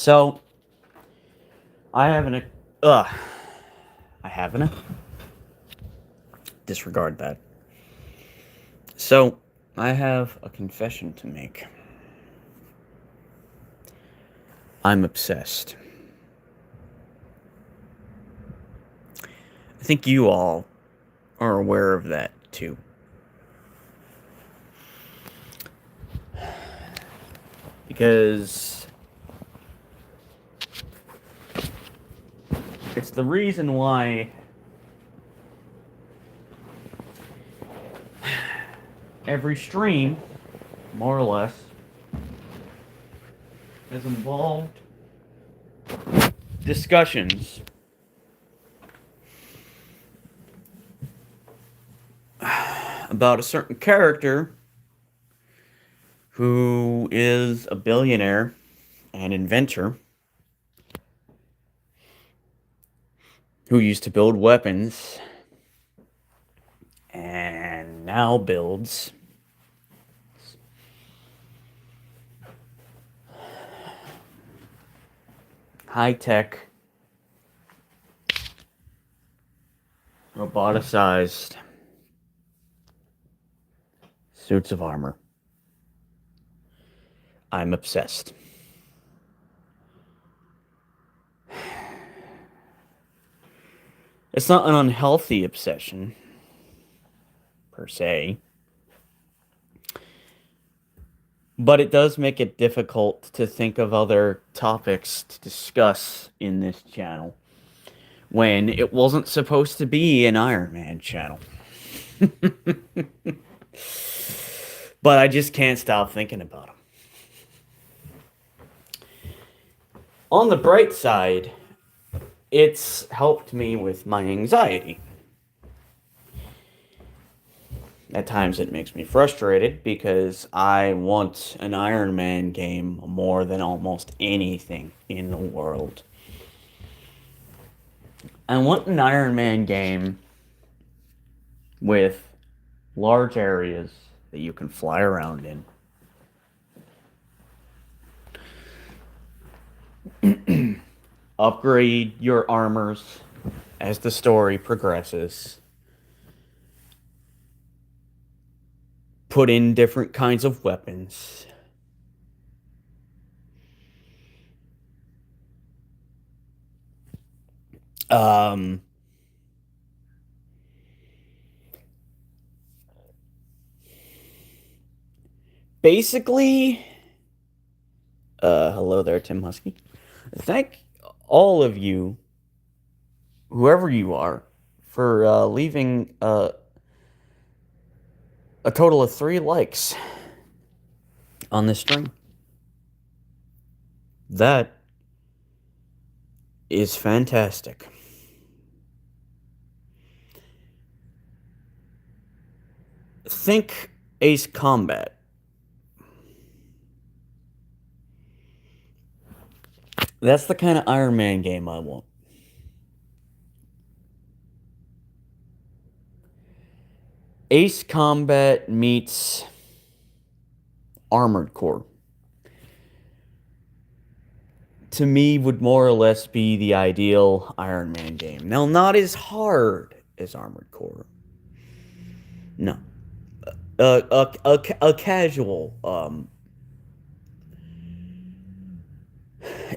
So, I have an. Ugh. I have an. Disregard that. So, I have a confession to make. I'm obsessed. I think you all are aware of that too. Because it's the reason why every stream, more or less, has involved discussions about a certain character who is a billionaire and inventor who used to build weapons and now builds high-tech, roboticized suits of armor. I'm obsessed. It's not an unhealthy obsession, per se, but it does make it difficult to think of other topics to discuss in this channel when it wasn't supposed to be an Iron Man channel. But I just can't stop thinking about him. On the bright side, it's helped me with my anxiety. At times it makes me frustrated because I want an Iron Man game more than almost anything in the world. I want an Iron Man game with large areas that you can fly around in. Upgrade your armors as the story progresses. Put in different kinds of weapons. Basically, hello there, Tim Husky. Thank all of you, whoever you are, for leaving a total of 3 likes on this stream. That is fantastic. Think Ace Combat. That's the kind of Iron Man game I want. Ace Combat meets Armored Core. To me, would more or less be the ideal Iron Man game. Now, not as hard as Armored Core. No. A casual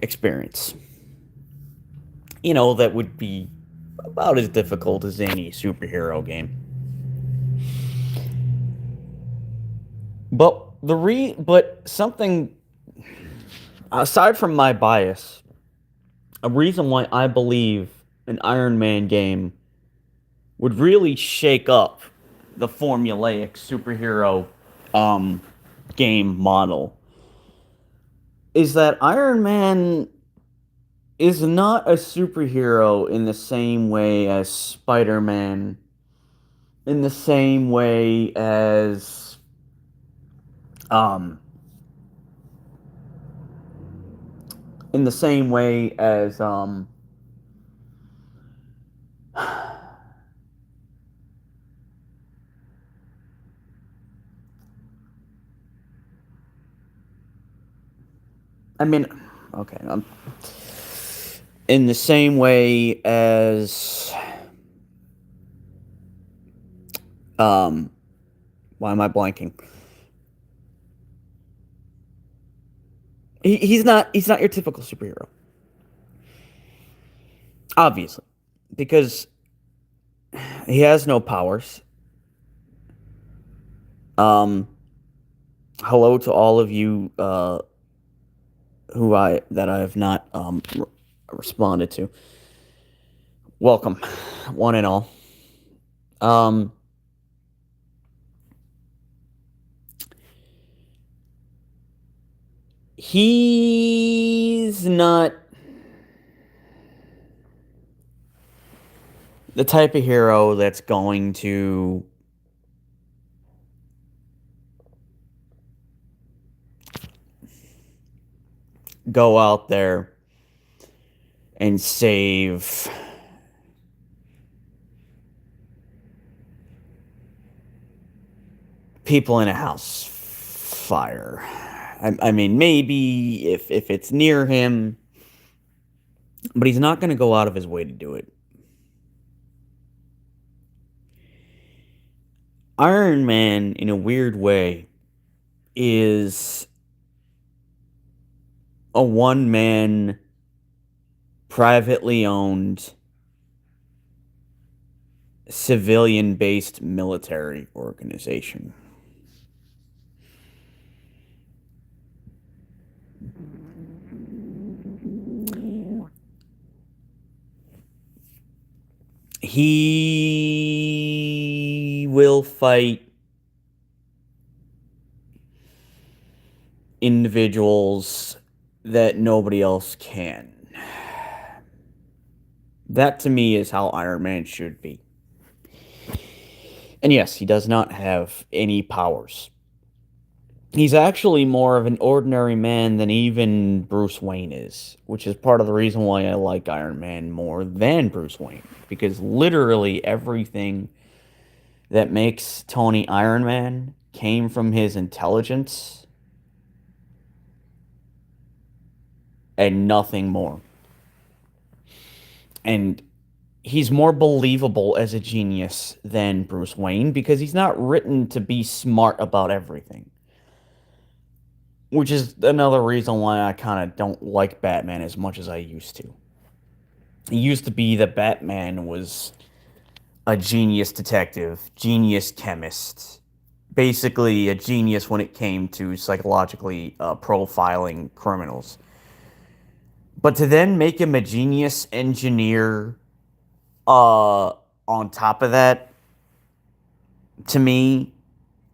experience. You know, that would be about as difficult as any superhero game. But something aside from my bias, a reason why I believe an Iron Man game would really shake up the formulaic superhero game model is that Iron Man is not a superhero in the same way as Spider-Man, in the same way as in the same way as I mean, Okay. In the same way as um, why am I blanking? He's not your typical superhero, obviously, because he has no powers. Um, hello to all of you who I have not responded to. Welcome, one and all. Um, he's not the type of hero that's going to go out there and save people in a house fire. I mean, maybe if it's near him, but he's not going to go out of his way to do it. Iron Man, in a weird way, is a one man, privately owned, civilian based military organization. He will fight individuals that nobody else can. That to me is how Iron Man should be. And yes, he does not have any powers. He's actually more of an ordinary man than even Bruce Wayne is, which is part of the reason why I like Iron Man more than Bruce Wayne. Because literally everything that makes Tony Iron Man came from his intelligence and nothing more. And he's more believable as a genius than Bruce Wayne because he's not written to be smart about everything. Which is another reason why I kind of don't like Batman as much as I used to. It used to be that Batman was a genius detective, genius chemist, basically a genius when it came to psychologically profiling criminals. But to then make him a genius engineer on top of that, to me,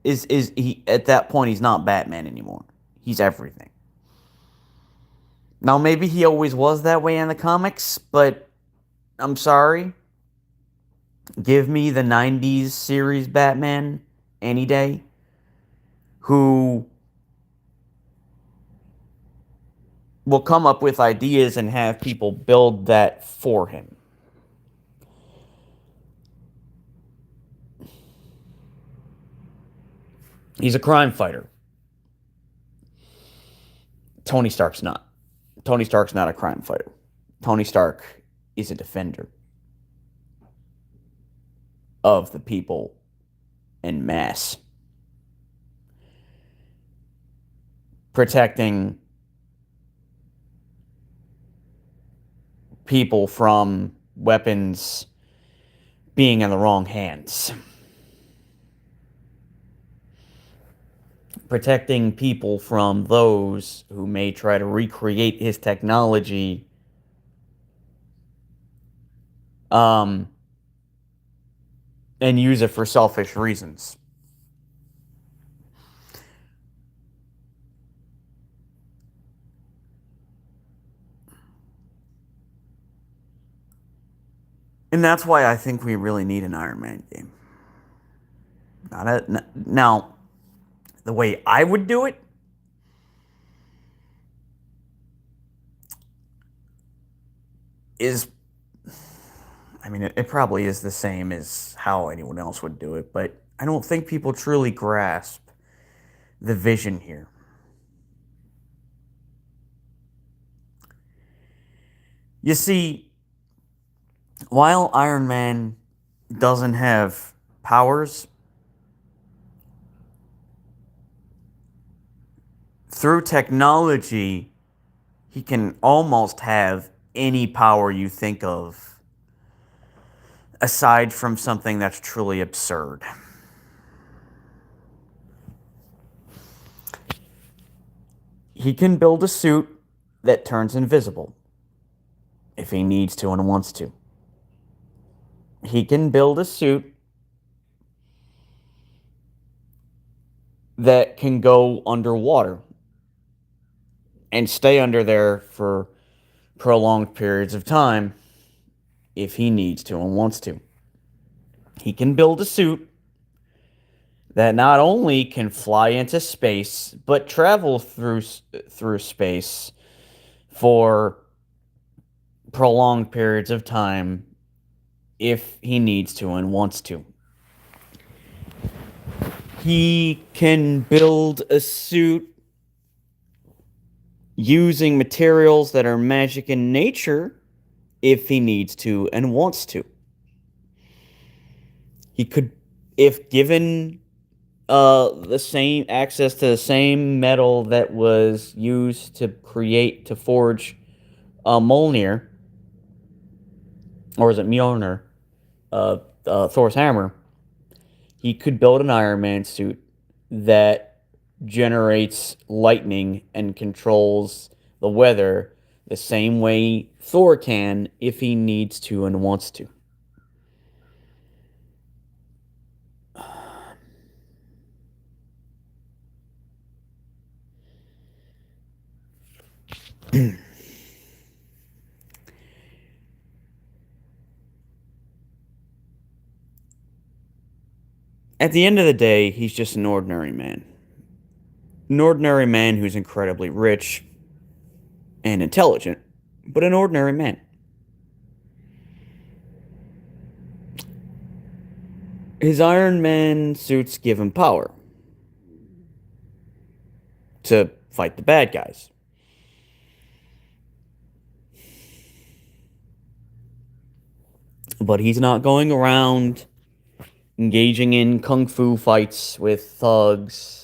is he at that point he's not Batman anymore. He's everything. Now maybe he always was that way in the comics, but I'm sorry. Give me the 90s series Batman any day who will come up with ideas and have people build that for him. He's a crime fighter. Tony Stark's not. Tony Stark's not a crime fighter. Tony Stark is a defender of the people en masse, protecting people from weapons being in the wrong hands, protecting people from those who may try to recreate his technology and use it for selfish reasons. And that's why I think we really need an Iron Man game. Now, the way I would do it is, I mean, it probably is the same as how anyone else would do it, but I don't think people truly grasp the vision here. You see, while Iron Man doesn't have powers, through technology, he can almost have any power you think of, aside from something that's truly absurd. He can build a suit that turns invisible if he needs to and wants to. He can build a suit that can go underwater and stay under there for prolonged periods of time if he needs to and wants to. He can build a suit that not only can fly into space but travel through space for prolonged periods of time if he needs to and wants to. He can build a suit using materials that are magic in nature if he needs to and wants to. He could, if given the same access to the same metal that was used to forge Mjolnir, or is it Mjolnir, Thor's hammer, he could build an Iron Man suit that generates lightning and controls the weather the same way Thor can if he needs to and wants to. At the end of the day, he's just an ordinary man. An ordinary man who's incredibly rich and intelligent, but an ordinary man. His Iron Man suits give him power to fight the bad guys. But he's not going around engaging in kung fu fights with thugs.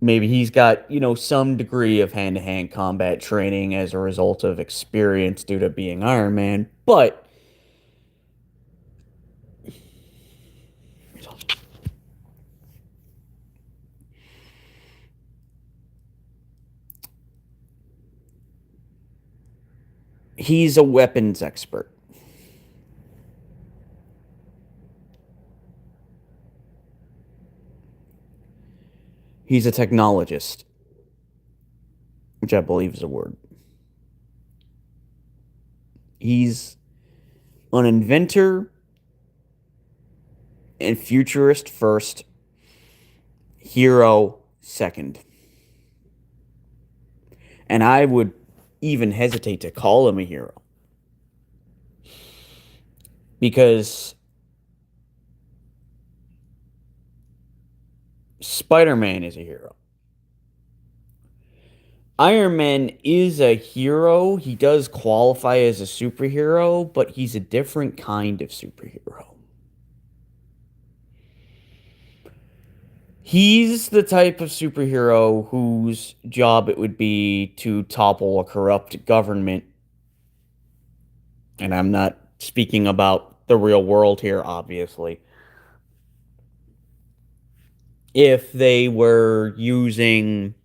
Maybe he's got, some degree of hand-to-hand combat training as a result of experience due to being Iron Man, but he's a weapons expert. He's a technologist, which I believe is a word. He's an inventor and futurist first, hero second. And I would even hesitate to call him a hero, because Spider-Man is a hero. Iron Man is a hero. He does qualify as a superhero, but he's a different kind of superhero. He's the type of superhero whose job it would be to topple a corrupt government. And I'm not speaking about the real world here, obviously. If they were using,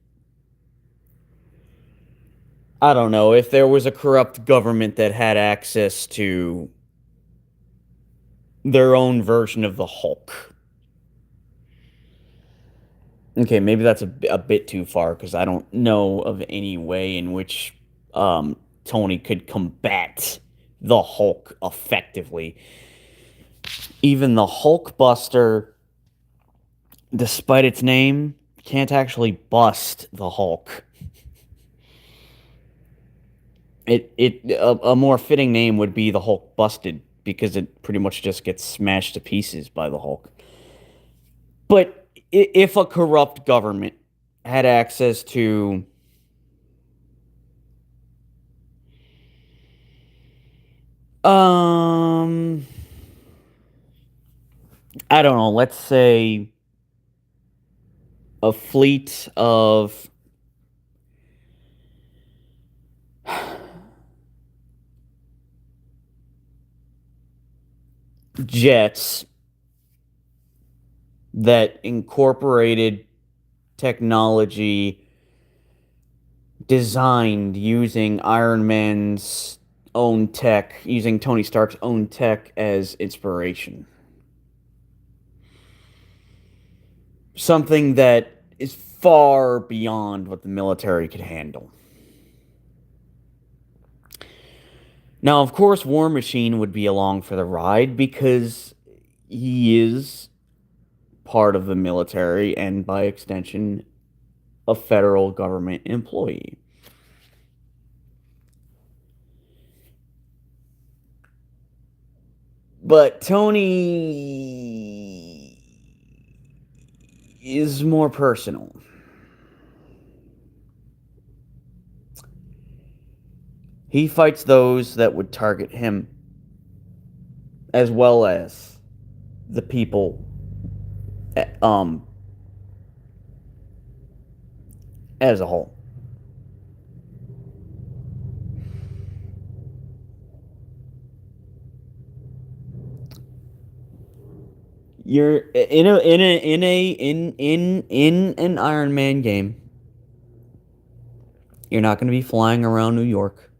I don't know, if there was a corrupt government that had access to their own version of the Hulk. Okay, maybe that's a bit too far, because I don't know of any way in which Tony could combat the Hulk effectively. Even the Hulkbuster, despite its name, can't actually bust the Hulk. A more fitting name would be the Hulk Busted, because it pretty much just gets smashed to pieces by the Hulk. But if a corrupt government had access to Um, I don't know. Let's say a fleet of jets that incorporated technology designed using Iron Man's own tech, using Tony Stark's own tech as inspiration. Something that is far beyond what the military could handle. Now, of course, War Machine would be along for the ride because he is part of the military and, by extension, a federal government employee. But Tony is more personal. He fights those that would target him, as well as the people, um, as a whole. You're in an Iron Man game. You're not going to be flying around New York.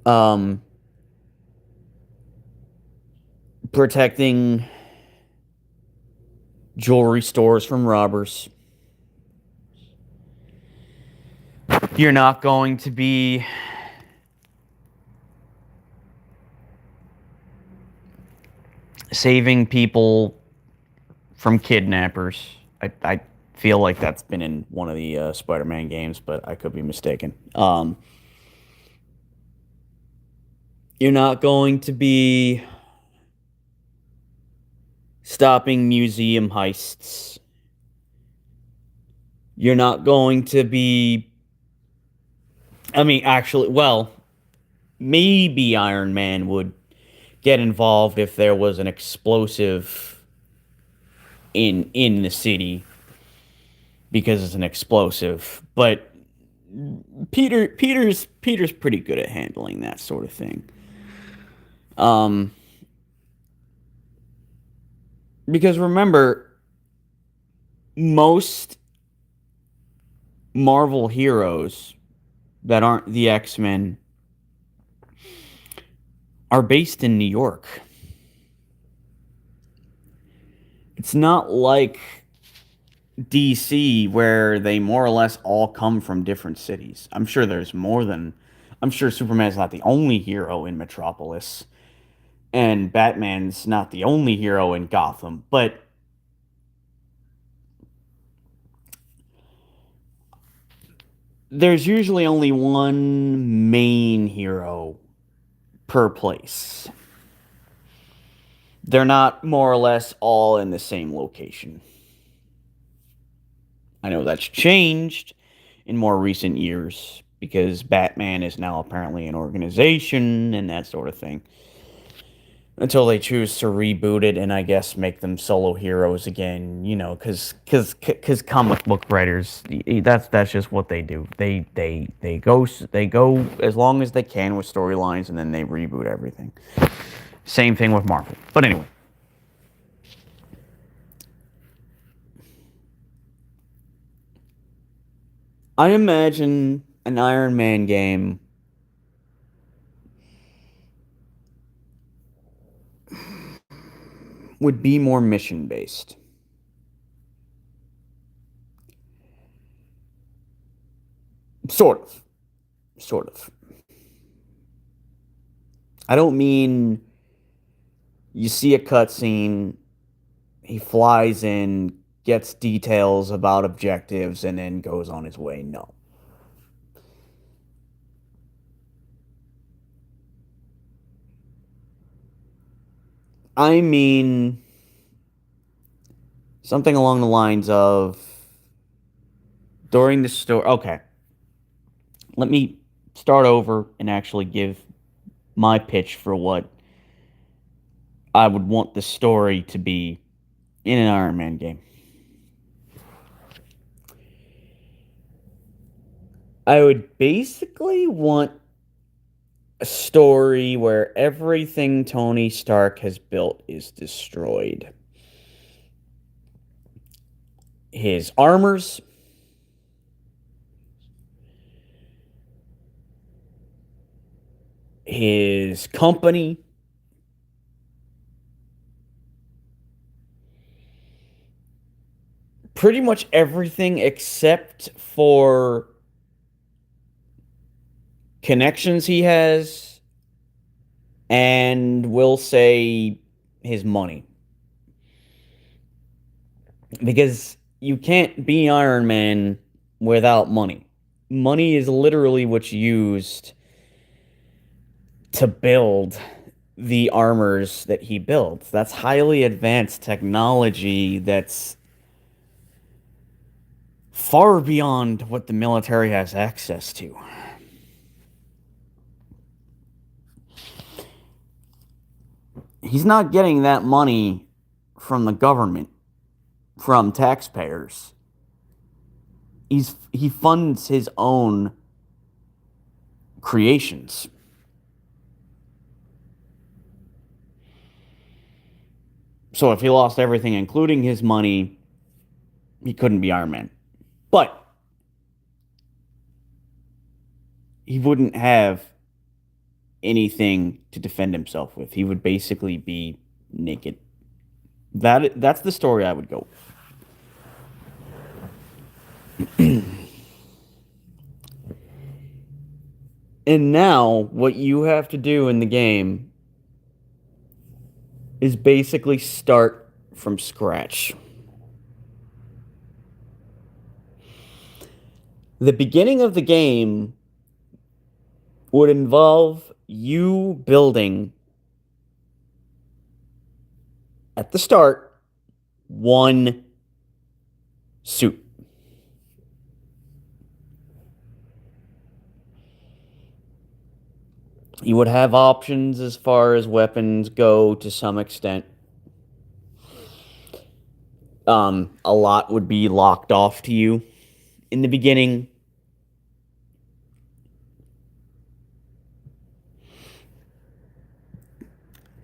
Um, Protecting jewelry stores from robbers. You're not going to be saving people from kidnappers. I feel like that's been in one of the Spider-Man games, but I could be mistaken. You're not going to be stopping museum heists. You're not going to be. I mean, actually, well, maybe Iron Man would get involved if there was an explosive in the city because it's an explosive. But Peter's pretty good at handling that sort of thing. Um, because remember, most Marvel heroes that aren't the X-Men are based in New York. It's not like DC where they more or less all come from different cities. I'm sure there's more than I'm sure Superman's not the only hero in Metropolis and Batman's not the only hero in Gotham, but there's usually only one main hero per place. They're not more or less all in the same location. I know that's changed in more recent years because Batman is now apparently an organization and that sort of thing. Until they choose to reboot it and I guess make them solo heroes again, you know, because comic book writers, that's just what they do. They go as long as they can with storylines and then they reboot everything. Same thing with Marvel. But anyway, I imagine an Iron Man game would be more mission based. Sort of. Sort of. I don't mean you see a cutscene, he flies in, gets details about objectives, and then goes on his way. No. I mean something along the lines of during the story. Okay. Let me start over and actually give my pitch for what I would want the story to be in an Iron Man game. I would basically want a story where everything Tony Stark has built is destroyed. His armors, his company, pretty much everything except for connections he has, and we'll say his money. Because you can't be Iron Man without money. Money is literally what's used to build the armors that he builds. That's highly advanced technology that's far beyond what the military has access to. He's not getting that money from the government, from taxpayers. He funds his own creations. So if he lost everything, including his money, he couldn't be Iron Man. But he wouldn't have anything to defend himself with. He would basically be naked. That's the story I would go with. And now what you have to do in the game is basically start from scratch. The beginning of the game would involve you building at the start one suit. You would have options as far as weapons go to some extent. A lot would be locked off to you in the beginning.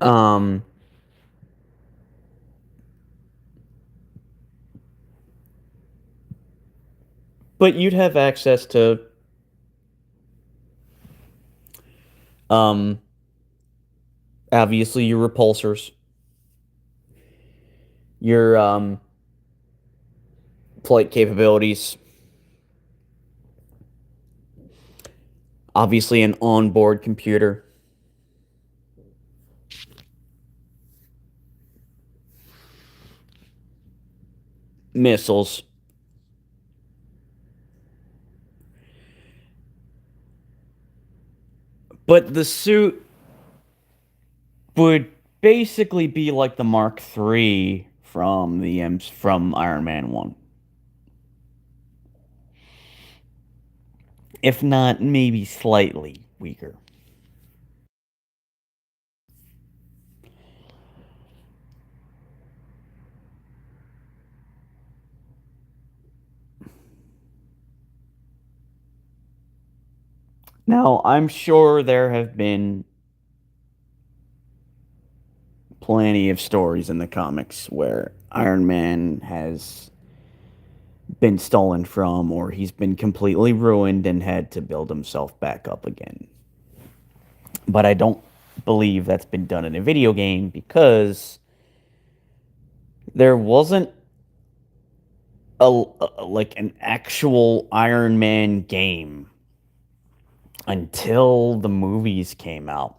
Um, but you'd have access to um, obviously your repulsors, your flight capabilities, obviously an onboard computer, missiles. But the suit would basically be like the Mark III from from Iron Man 1. If not, maybe slightly weaker. Now, I'm sure there have been plenty of stories in the comics where Iron Man has been stolen from, or he's been completely ruined and had to build himself back up again. But I don't believe that's been done in a video game because there wasn't like an actual Iron Man game until the movies came out.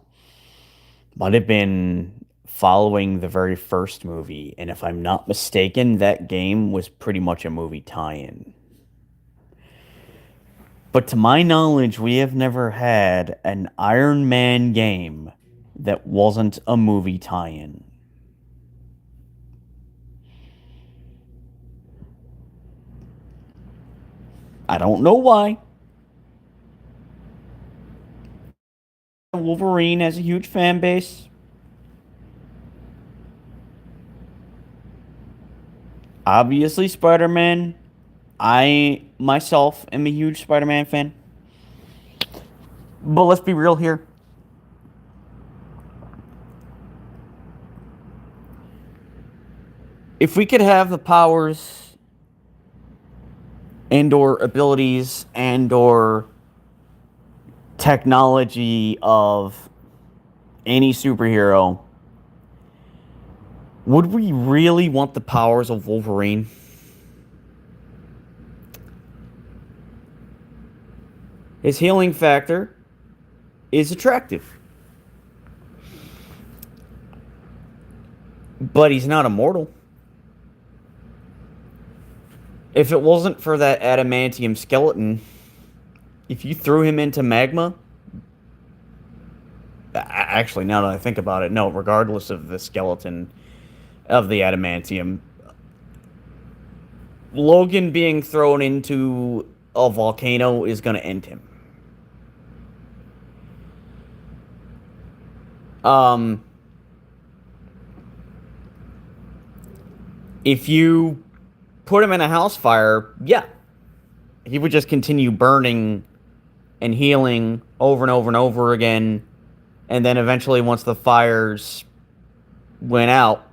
Might have been following the very first movie, and if I'm not mistaken, that game was pretty much a movie tie-in. But to my knowledge, we have never had an Iron Man game that wasn't a movie tie-in. I don't know why. Wolverine has a huge fan base. Obviously, Spider-Man. I myself am a huge Spider-Man fan. But let's be real here. If we could have the powers and or abilities and or technology of any superhero, would we really want the powers of Wolverine? His healing factor is attractive. But he's not immortal. If it wasn't for that adamantium skeleton, if you threw him into magma, actually, now that I think about it, no, regardless of the skeleton of the adamantium, Logan being thrown into a volcano is going to end him. If you put him in a house fire, yeah, he would just continue burning and healing over and over and over again. And then eventually, once the fire went out,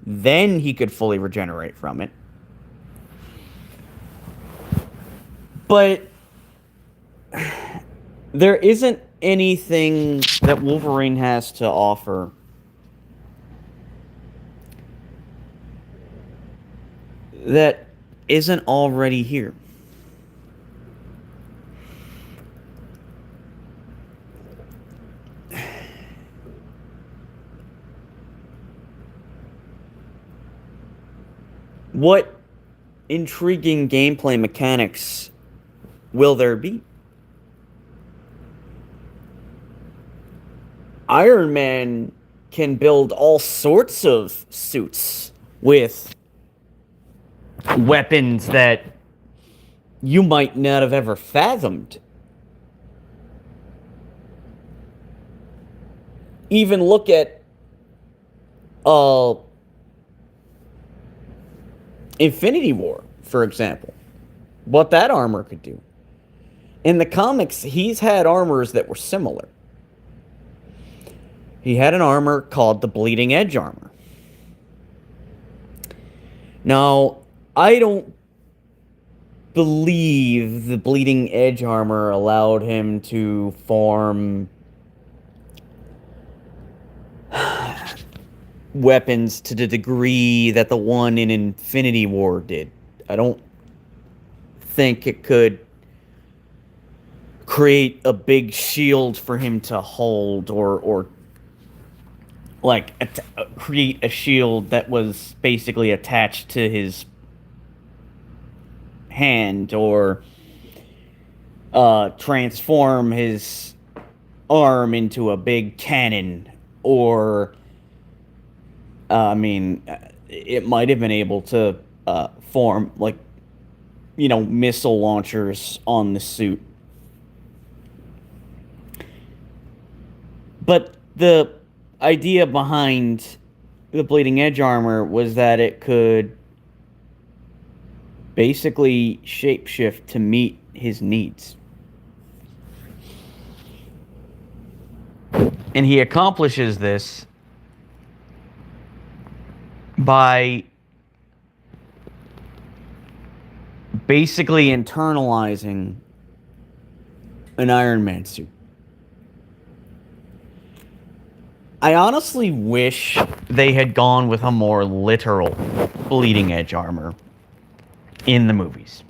then he could fully regenerate from it. But there isn't anything that Wolverine has to offer that isn't already here. What intriguing gameplay mechanics will there be? Iron Man can build all sorts of suits with weapons that you might not have ever fathomed. Even look at Infinity War, for example. What that armor could do. In the comics, he's had armors that were similar. He had an armor called the Bleeding Edge armor. Now, I don't believe the Bleeding Edge armor allowed him to form weapons to the degree that the one in Infinity War did. I don't think it could create a big shield for him to hold or like create a shield that was basically attached to his hand or transform his arm into a big cannon or it might have been able to form like missile launchers on the suit. But the idea behind the Bleeding Edge armor was that it could basically shapeshift to meet his needs. And he accomplishes this by basically internalizing an Iron Man suit. I honestly wish they had gone with a more literal Bleeding Edge armor in the movies.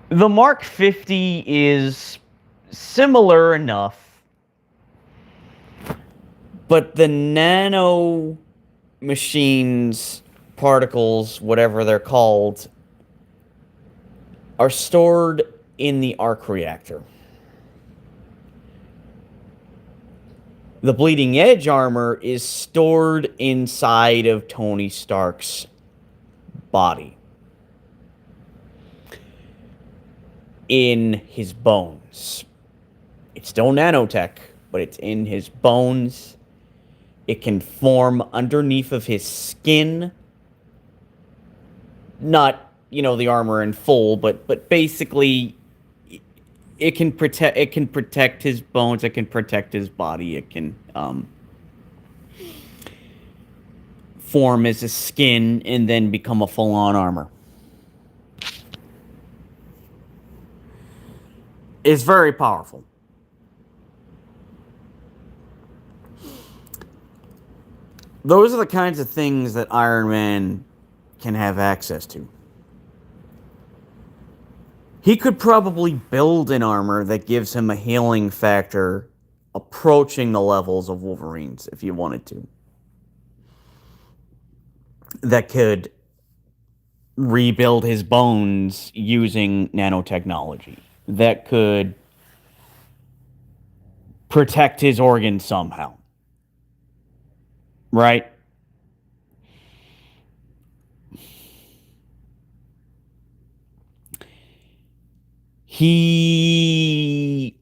The Mark 50 is similar enough, but the nano machines, particles, whatever they're called, are stored in the arc reactor. The Bleeding Edge armor is stored inside of Tony Stark's body. in his bones. It's still nanotech, but it's in his bones. It can form underneath of his skin. Not, the armor in full, but basically it can protect his bones, it can protect his body, it can form as a skin and then become a full-on armor. It's very powerful. Those are the kinds of things that Iron Man can have access to. He could probably build an armor that gives him a healing factor approaching the levels of Wolverine's if he wanted to. That could rebuild his bones using nanotechnology. That could protect his organs somehow. Right? He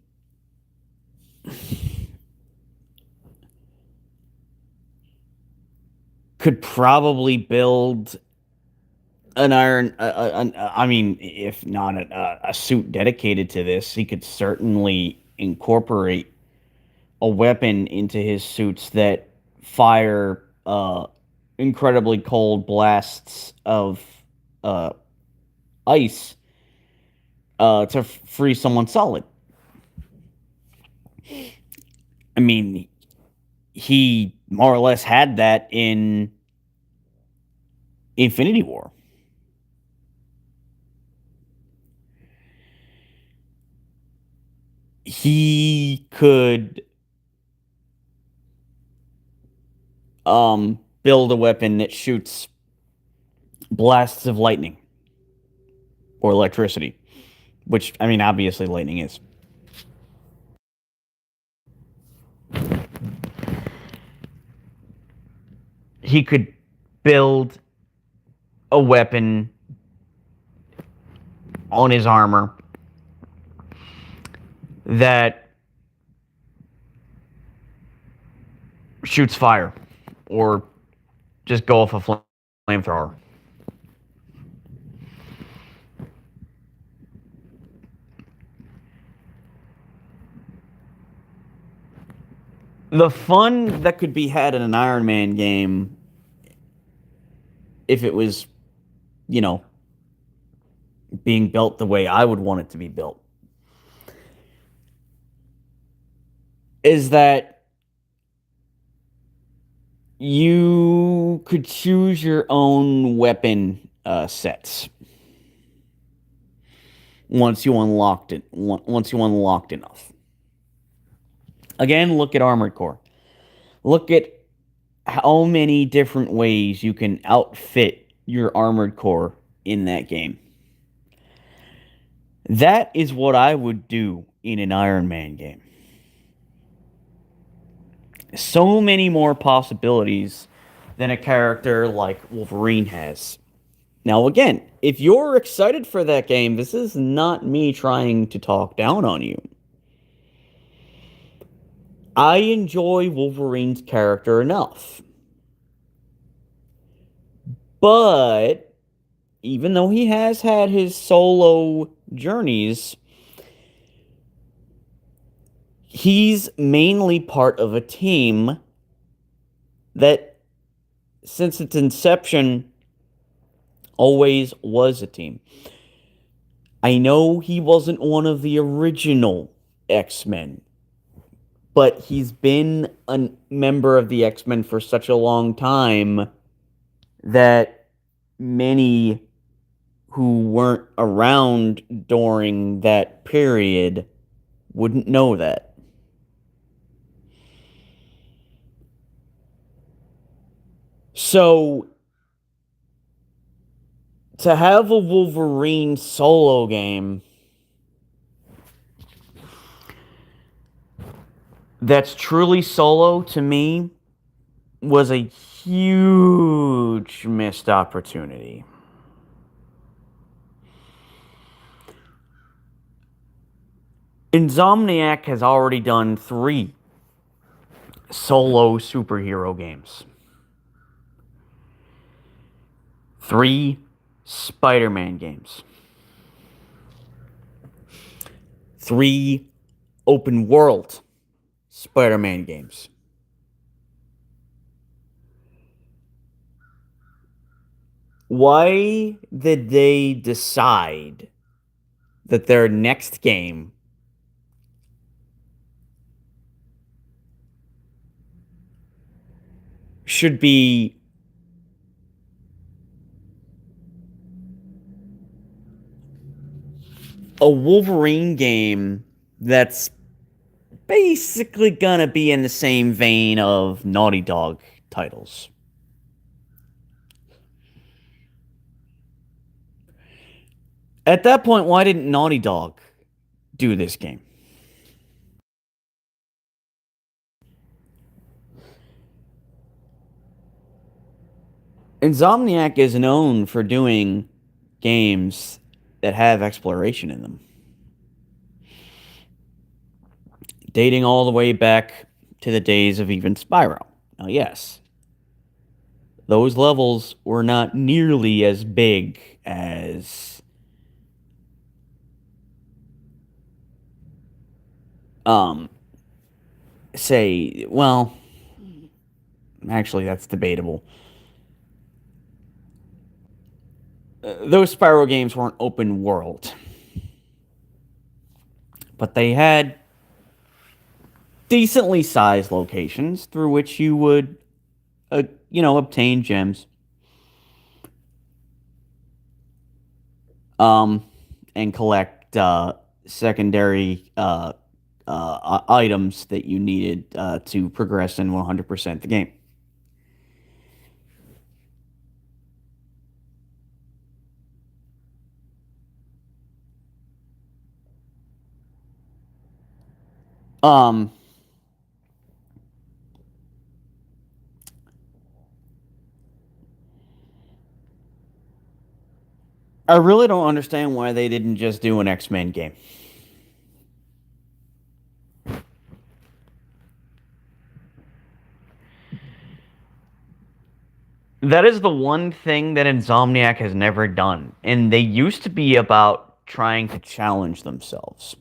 could probably build an iron. I mean, if not a suit dedicated to this, he could certainly incorporate a weapon into his suits that fire incredibly cold blasts of uh, ice to freeze someone solid. I mean, he more or less had that in Infinity War. He could build a weapon that shoots blasts of lightning or electricity, which, I mean, obviously lightning is. He could build a weapon on his armor that shoots fire or just go off a flamethrower. The fun that could be had in an Iron Man game, if it was, you know, being built the way I would want it to be built, is that you could choose your own weapon sets once you unlocked it. Once you unlocked enough. Again, look at Armored Core. Look at how many different ways you can outfit your Armored Core in that game. That is what I would do in an Iron Man game. So many more possibilities than a character like Wolverine has. Now, again, if you're excited for that game, this is not me trying to talk down on you. I enjoy Wolverine's character enough. But even though he has had his solo journeys, he's mainly part of a team that, since its inception, always was a team. I know he wasn't one of the original X-Men, but he's been a member of the X-Men for such a long time that many who weren't around during that period wouldn't know that. So, to have a Wolverine solo game that's truly solo, to me, was a huge missed opportunity. Insomniac has already done 3 solo superhero games, 3 Spider-Man games, 3 open world Spider-Man games. Why did they decide that their next game should be a Wolverine game that's basically gonna be in the same vein of Naughty Dog titles? At that point, why didn't Naughty Dog do this game? Insomniac is known for doing games that have exploration in them, dating all the way back to the days of even Spyro. Now, yes, those levels were not nearly as big as um say, well, actually that's debatable. Those Spyro games weren't open world, but they had decently sized locations through which you would obtain gems um and collect secondary items that you needed to progress and 100% the game. Um, I really don't understand why they didn't just do an X-Men game. That is the one thing that Insomniac has never done, and they used to be about trying to challenge themselves.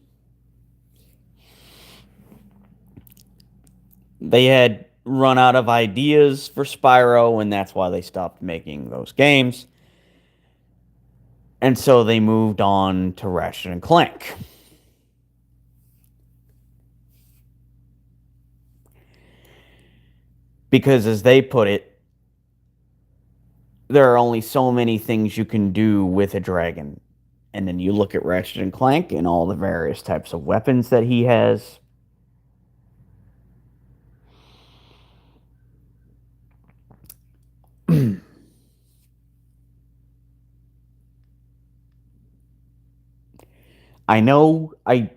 They had run out of ideas for Spyro, and that's why they stopped making those games. And so they moved on to Ratchet and Clank. Because, as they put it, there are only so many things you can do with a dragon. And then you look at Ratchet and Clank and all the various types of weapons that he has. I know I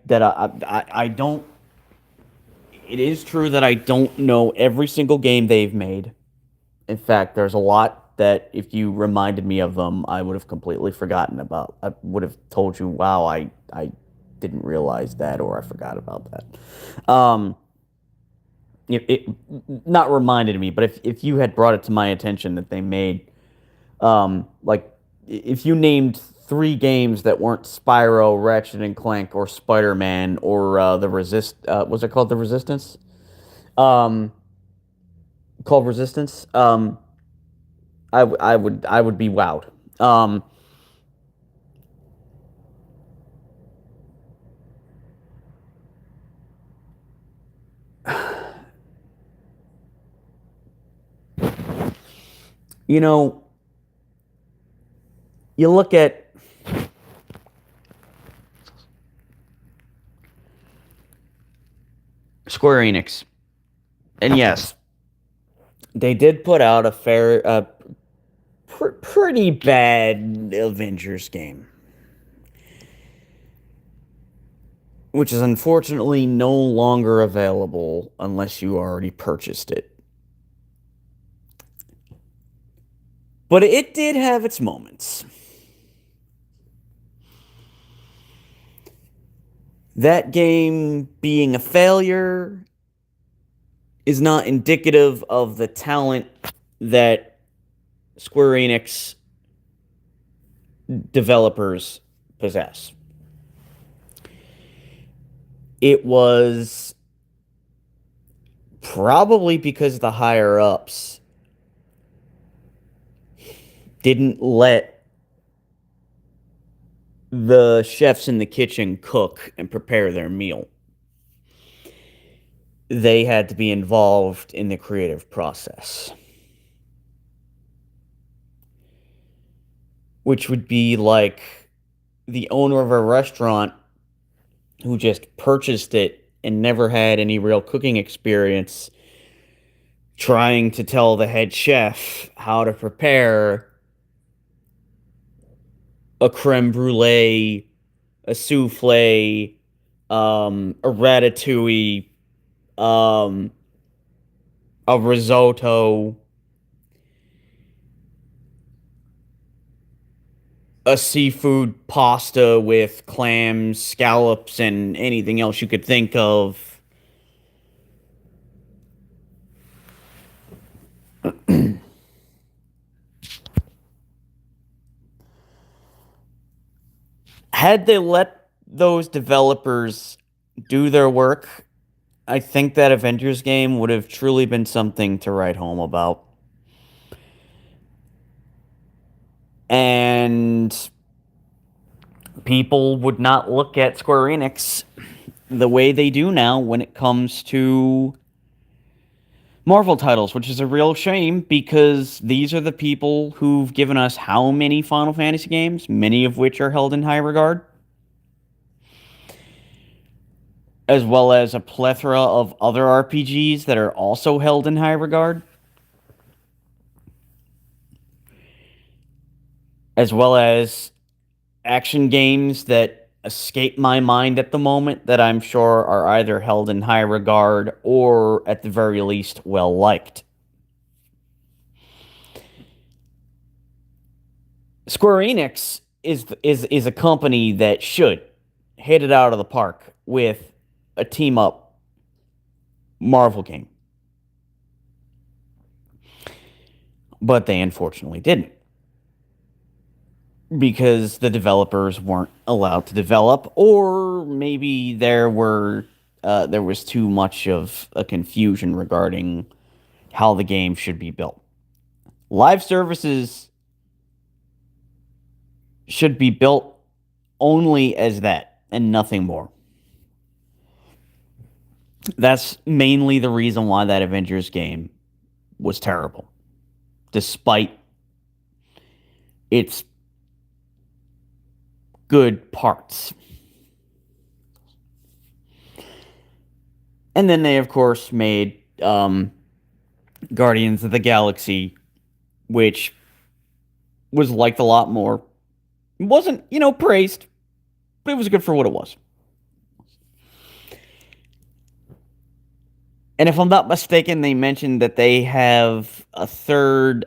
don't. It is true that I don't know every single game they've made. In fact, there's a lot that if you reminded me of them, I would have completely forgotten about. I would have told you, "Wow, I didn't realize that," or "I forgot about that." It not reminded me, but if you had brought it to my attention that they made, like if you named 3 games that weren't Spyro, Ratchet and Clank, or Spider-Man, or the was it called the Resistance? Um, called Resistance. I would be wowed. Um, you know, you look at Square Enix, and yes, they did put out a pretty bad Avengers game, which is unfortunately no longer available unless you already purchased it. But it did have its moments. That game being a failure is not indicative of the talent that Square Enix developers possess. It was probably because the higher ups didn't let the chefs in the kitchen cook and prepare their meal. They had to be involved in the creative process, which would be like the owner of a restaurant who just purchased it and never had any real cooking experience trying to tell the head chef how to prepare a creme brulee, a souffle, a ratatouille, um, a risotto, a seafood pasta with clams, scallops, and anything else you could think of. Had they let those developers do their work, I think that Avengers game would have truly been something to write home about. And people would not look at Square Enix the way they do now when it comes to Marvel titles, which is a real shame because these are the people who've given us how many Final Fantasy games, many of which are held in high regard, as well as a plethora of other RPGs that are also held in high regard, as well as action games that escape my mind at the moment that I'm sure are either held in high regard or, at the very least, well liked. Square Enix is a company that should hit it out of the park with a team up Marvel game. But they unfortunately didn't, because the developers weren't allowed to develop, or maybe there was too much of a confusion regarding how the game should be built. Live services should be built only as that and nothing more. That's mainly the reason why that Avengers game was terrible, despite its good parts. And then they, of course, made Guardians of the Galaxy, which was liked a lot more. It wasn't, praised, but it was good for what it was. And if I'm not mistaken, they mentioned that they have a third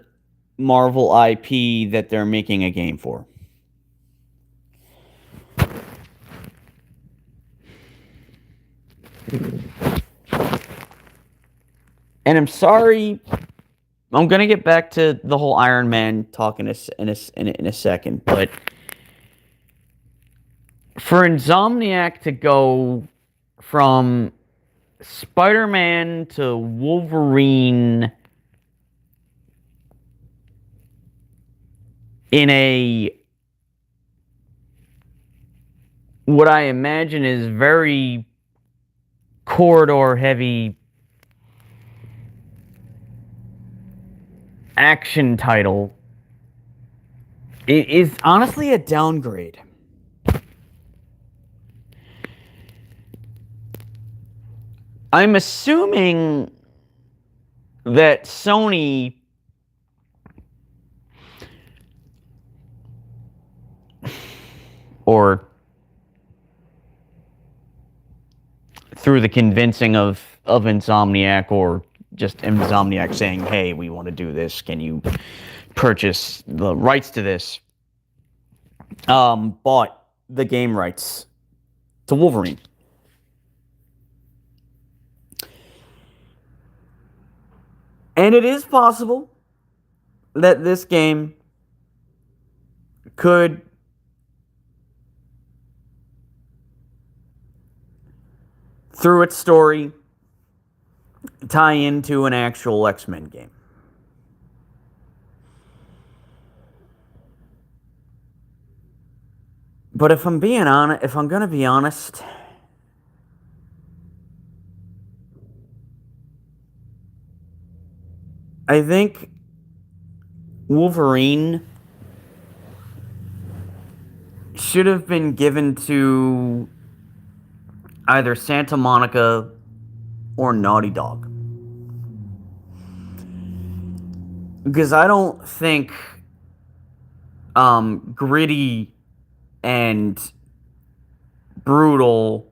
Marvel IP that they're making a game for. And I'm sorry, I'm gonna get back to the whole Iron Man talk in a second, but for Insomniac to go from Spider-Man to Wolverine in what I imagine is very corridor-heavy action title, it is honestly a downgrade. I'm assuming that Sony or through the convincing of Insomniac, or just Insomniac saying, hey, we want to do this, can you purchase the rights to this, bought the game rights to Wolverine. And it is possible that this game could through its story tie into an actual X-Men game. But if I'm going to be honest, I think Wolverine should have been given to either Santa Monica or Naughty Dog. Because I don't think gritty and brutal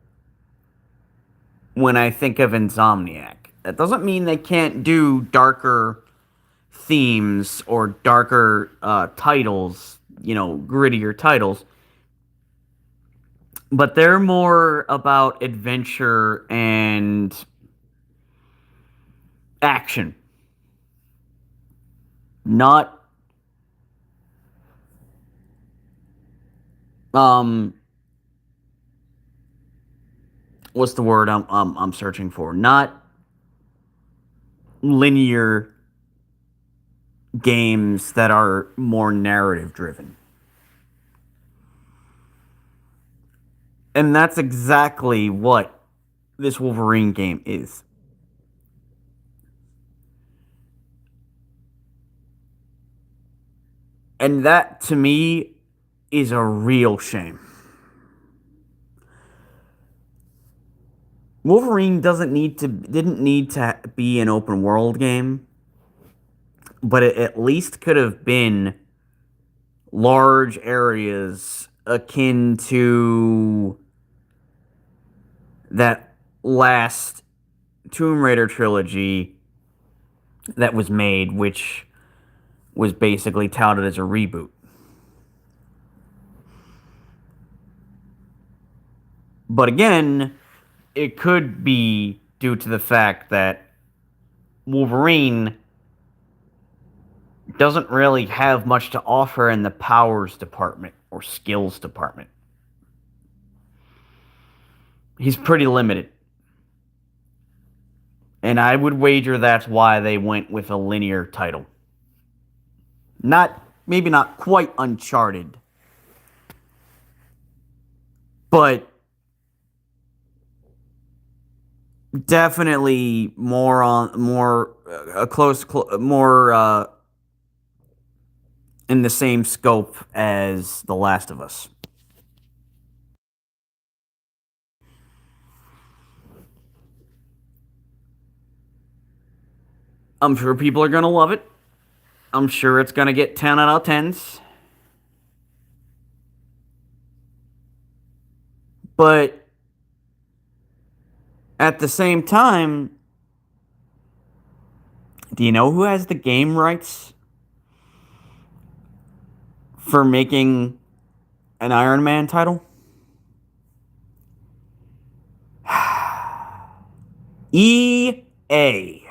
when I think of Insomniac. That doesn't mean they can't do darker themes or darker titles, grittier titles. But they're more about adventure and action. Not what's the word I'm searching for? Not linear games that are more narrative driven. And that's exactly what this Wolverine game is. And that, to me, is a real shame. Wolverine didn't need to be an open world game, but it at least could have been large areas akin to that last Tomb Raider trilogy that was made, which was basically touted as a reboot. But again, it could be due to the fact that Wolverine doesn't really have much to offer in the powers department or skills department. He's pretty limited. And I would wager that's why they went with a linear title. Maybe not quite Uncharted, but definitely more in the same scope as The Last of Us. I'm sure people are going to love it. I'm sure it's going to get 10 out of 10s. But at the same time, do you know who has the game rights for making an Iron Man title? EA.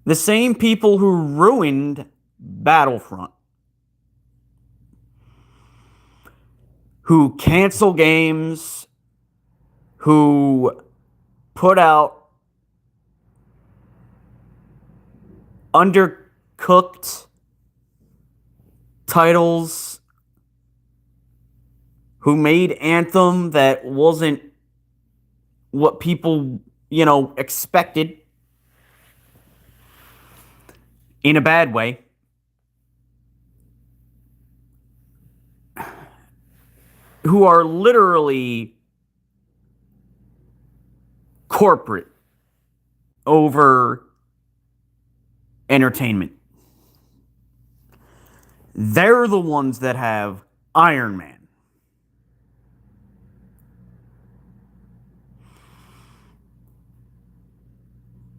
The same people who ruined Battlefront, who cancel games, who put out undercooked titles, who made Anthem that wasn't what people, expected in a bad way. Who are literally corporate over entertainment. They're the ones that have Iron Man.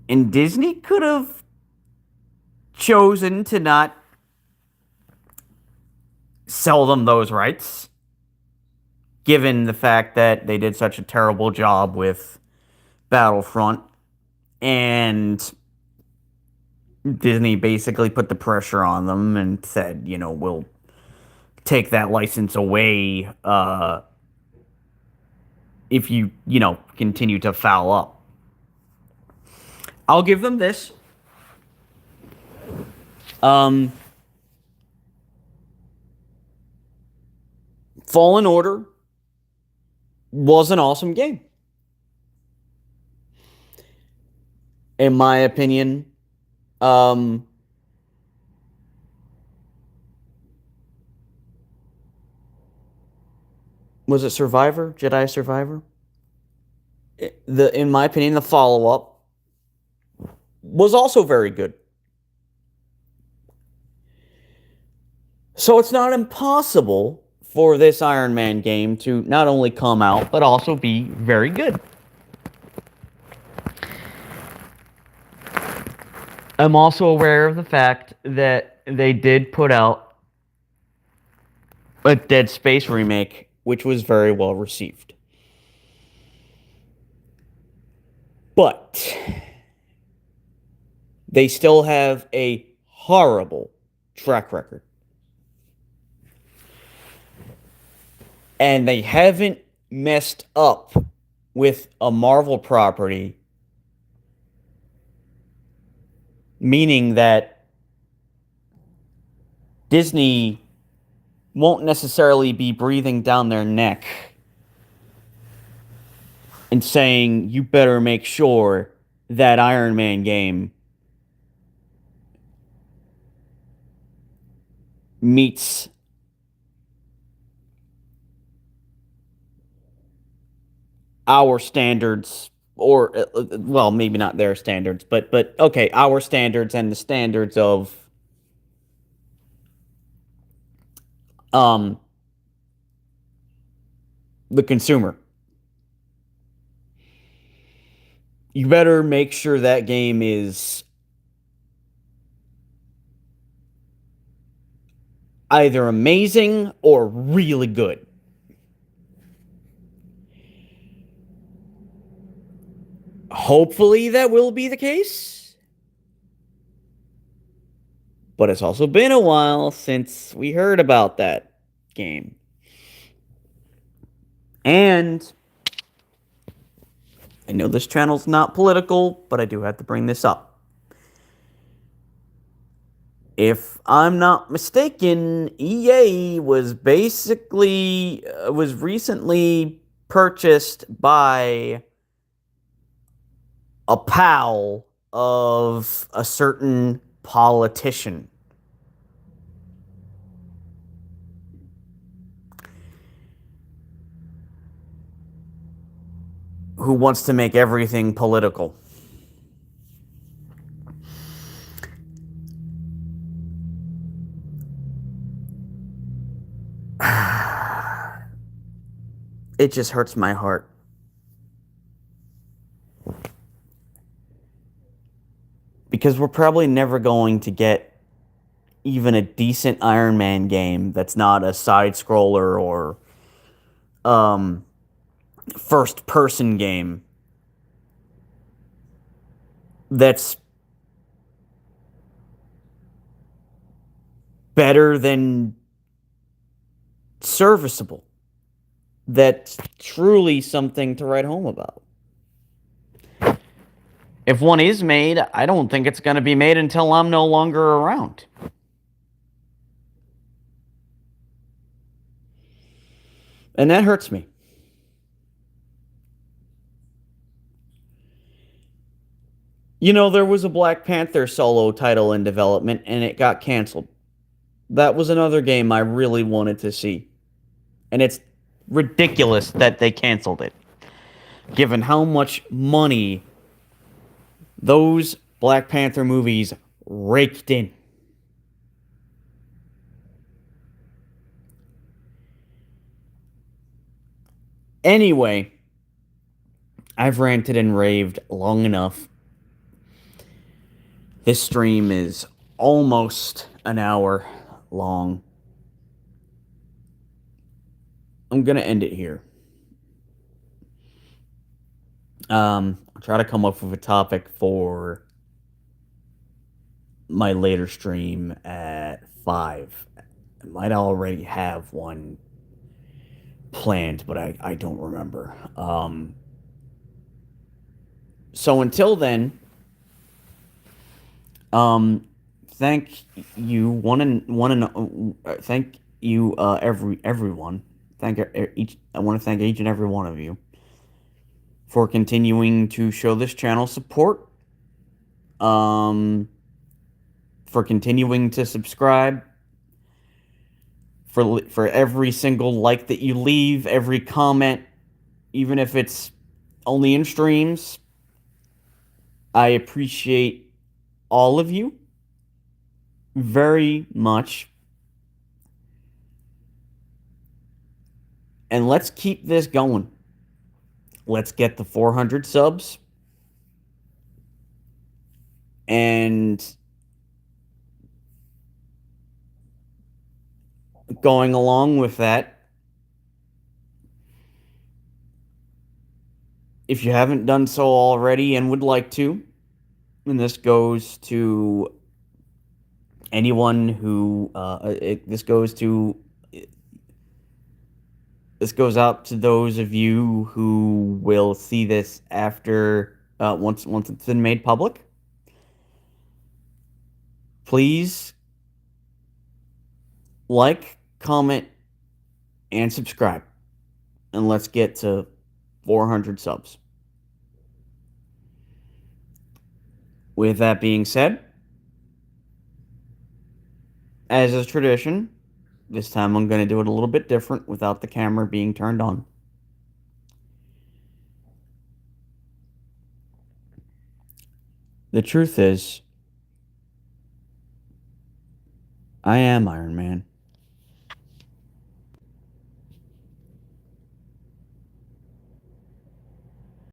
And Disney could have chosen to not sell them those rights. given the fact that they did such a terrible job with Battlefront, and Disney basically put the pressure on them and said, we'll take that license away if you continue to foul up. I'll give them this. Um, Fallen Order was an awesome game. In my opinion, um, was it Survivor? Jedi Survivor? In my opinion, the follow-up was also very good. So it's not impossible for this Iron Man game to not only come out, but also be very good. I'm also aware of the fact that they did put out a Dead Space remake, which was very well received. But they still have a horrible track record. And they haven't messed up with a Marvel property, meaning that Disney won't necessarily be breathing down their neck and saying, you better make sure that Iron Man game meets our standards, or well, maybe not their standards, but okay, our standards and the standards of the consumer. You better make sure that game is either amazing or really good. Hopefully that will be the case. But it's also been a while since we heard about that game. And I know this channel's not political, but I do have to bring this up. If I'm not mistaken, EA was recently purchased by a pal of a certain politician. Who wants to make everything political. It just hurts my heart. Because we're probably never going to get even a decent Iron Man game that's not a side-scroller or first-person game that's better than serviceable. That's truly something to write home about. If one is made, I don't think it's going to be made until I'm no longer around. And that hurts me. There was a Black Panther solo title in development, and it got canceled. That was another game I really wanted to see. And it's ridiculous that they canceled it, given how much money those Black Panther movies raked in. Anyway, I've ranted and raved long enough. This stream is almost an hour long. I'm gonna end it here. I'll try to come up with a topic for my later stream at 5. I might already have one planned, but I don't remember. So until then, um, thank you thank you everyone. I want to thank each and every one of you for continuing to show this channel support. Um, for continuing to subscribe, for every single like that you leave, every comment, even if it's only in streams. I appreciate all of you very much. And let's keep this going. Let's get the 400 subs. And going along with that, if you haven't done so already and would like to, and this goes to anyone who this goes out to those of you who will see this after once it's been made public. Please like, comment, and subscribe, and let's get to 400 subs. With that being said, as is tradition, this time I'm going to do it a little bit different without the camera being turned on. The truth is, I am Iron Man.